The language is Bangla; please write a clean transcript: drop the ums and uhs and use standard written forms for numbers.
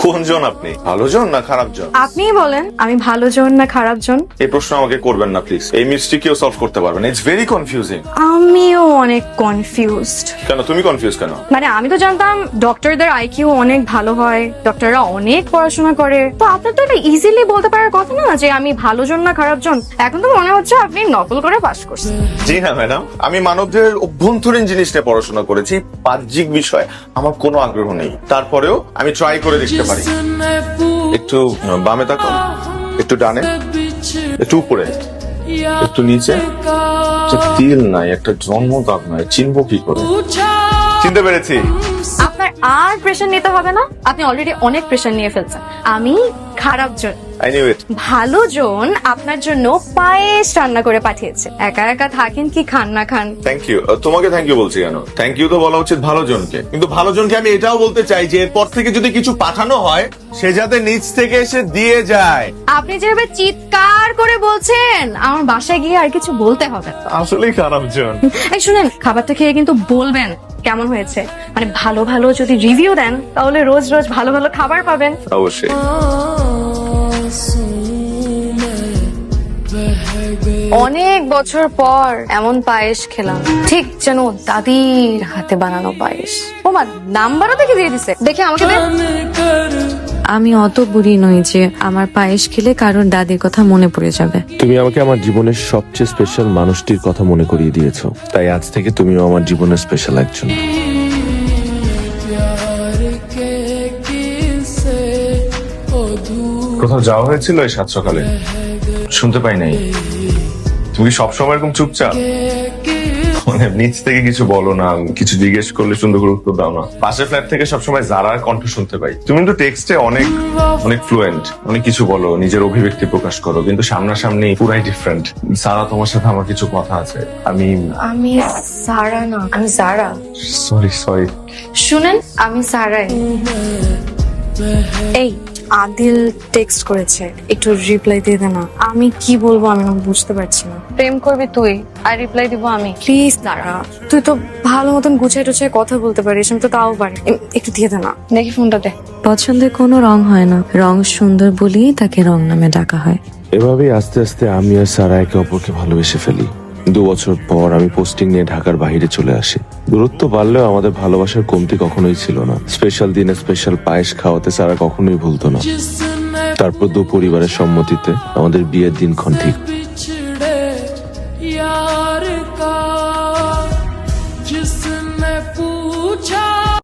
কোনজন আপনি, ভালো জন না খারাপ জন? আপনিই বলেন আমি ভালো জন না খারাপ জন। এই প্রশ্ন আমাকে করবেন না প্লিজ, এই মিস্ট্রি কেউ সলভ করতে পারবে না। It's very confusing. আমিও অনেক কনফিউজড। কেন তুমি কনফিউজ কেন? মানে আমি তো জানতাম ডক্টরদের আইকিউ অনেক ভালো হয়, ডক্টররা অনেক পড়াশোনা করে, তো আপনার তো এটা ইজিলি বলতে পারার কথা না যে আমি ভালো জন না খারাপ জন। এখন তো মনে হচ্ছে আপনি নকল করে পাশ করছেন। জি না ম্যাডাম, আমি মানবদের অভ্যন্তরীণ জিনিস নিয়ে পড়াশোনা করেছি, বাহ্যিক বিষয় আমার কোনো আগ্রহ নেই। তারপরেও আমি ট্রাই করে দেখতে পারি। একটু বামে তাকাও, একটু ডানে, একটু উপরে, একটু নিচে। একটা তিল নাই, একটা জন্ম দাগ নাই, চিনবো কি করে? চিনতে পেরেছি। আপনার আর প্রেশার নিতে হবে না, আপনি অলরেডি অনেক প্রেশার নিয়ে ফেলছেন। আমি খারাপ জন। I knew it. ভালো জন আপনার জন্য পায়েস রান্না করে পাঠিয়েছে। একা একা থাকেন কি খান না খান। Thank you. তোমাকে থ্যাংক ইউ বলছি কেন? থ্যাংক ইউ তো বলা উচিত ভালো জনকে, কিন্তু ভালো জনকে আমি এটাও বলতে চাই যে এরপর থেকে যদি কিছু পাঠানো হয় সে যাতে নিচ থেকে এসে দিয়ে যায়। আপনি যেভাবে চিৎকার করে বলছেন আমার বাসায় গিয়ে আর কিছু বলতে হবে না। আসলেই খারাপ জন। এই শুনেন, খাবারটা খেয়ে কিন্তু বলবেন কেমন হয়েছে। মানে ভালো ভালো যদি রিভিউ দেন তাহলে রোজ রোজ ভালো ভালো খাবার পাবেন। অবশ্যই। অনেক বছর পর এমন পায়েস খেলাম, ঠিক যেন দাদির হাতে বানানো পায়েস। ও মা, নাম্বারও দেখে দিয়ে দিছে, দেখে আমাকে দে। আমি অত বুড়ি নই যে আমার পায়েস খেলে কারোর দাদির কথা মনে পড়ে যাবে। তুমি আমাকে আমার জীবনের সবচেয়ে স্পেশাল মানুষটির কথা মনে করিয়ে দিয়েছো, তাই আজ থেকে তুমিও আমার জীবনের স্পেশাল একজন। কোথাও যাওয়া হয়েছিল এই সাত সকালে? শুনতে পাই নাই। তুমি সবসময় এরকম চুপচাপ, মানে নিচ থেকে কিছু বলো না, কিছু জিজ্ঞেস করলে সুন্দর করে উত্তর দাও না। পাশের ফ্ল্যাট থেকে সবসময় জারার কণ্ঠ শুনতে পাই। তুমি কিন্তু টেক্সটে অনেক অনেক ফ্লুয়েন্ট, অনেক কিছু বলো, নিজের অভিব্যক্তি প্রকাশ করো, কিন্তু সামনাসামনি পুরাই ডিফারেন্ট। সারা, তোমার সাথে আমার কিছু কথা আছে। আমি সারা না, আমি জারা। সরি। শুনেন, আমি সারাই। এই আদিল টেক্সট করেছে, একটু রিপ্লাই দিয়ে দে না। আমি কি বলবো আমি না বুঝতে পারছি না। প্রেম করবি তুই আর রিপ্লাই দিব আমি? প্লিজ দাঁড়া, তুই তো ভালো মতন গুছাই টুছাই কথা বলতে পারিস, আমি তো তাও পারি। একটু দিয়ে দে না। দেখি ফোনটা দে। পছন্দের কোনো রং হয় না, রং সুন্দর বলেই তাকে রং নামে ডাকা হয়। এভাবেই আস্তে আস্তে আমি আর সারা একে অপরকে ভালোবেসে ফেলি। 2 বছর পর আমি পোস্টিং নিয়ে ঢাকার বাইরে চলে আসি। দূরত্ব বাড়লেও আমাদের ভালোবাসার কমতি কখনোই ছিল না। স্পেশাল দিনে স্পেশাল পায়েস খাওয়াতে সারা কখনোই ভুলতো না। তারপর 2 পরিবারের সম্মতিতে আমাদের বিয়ের দিনক্ষণ ঠিক।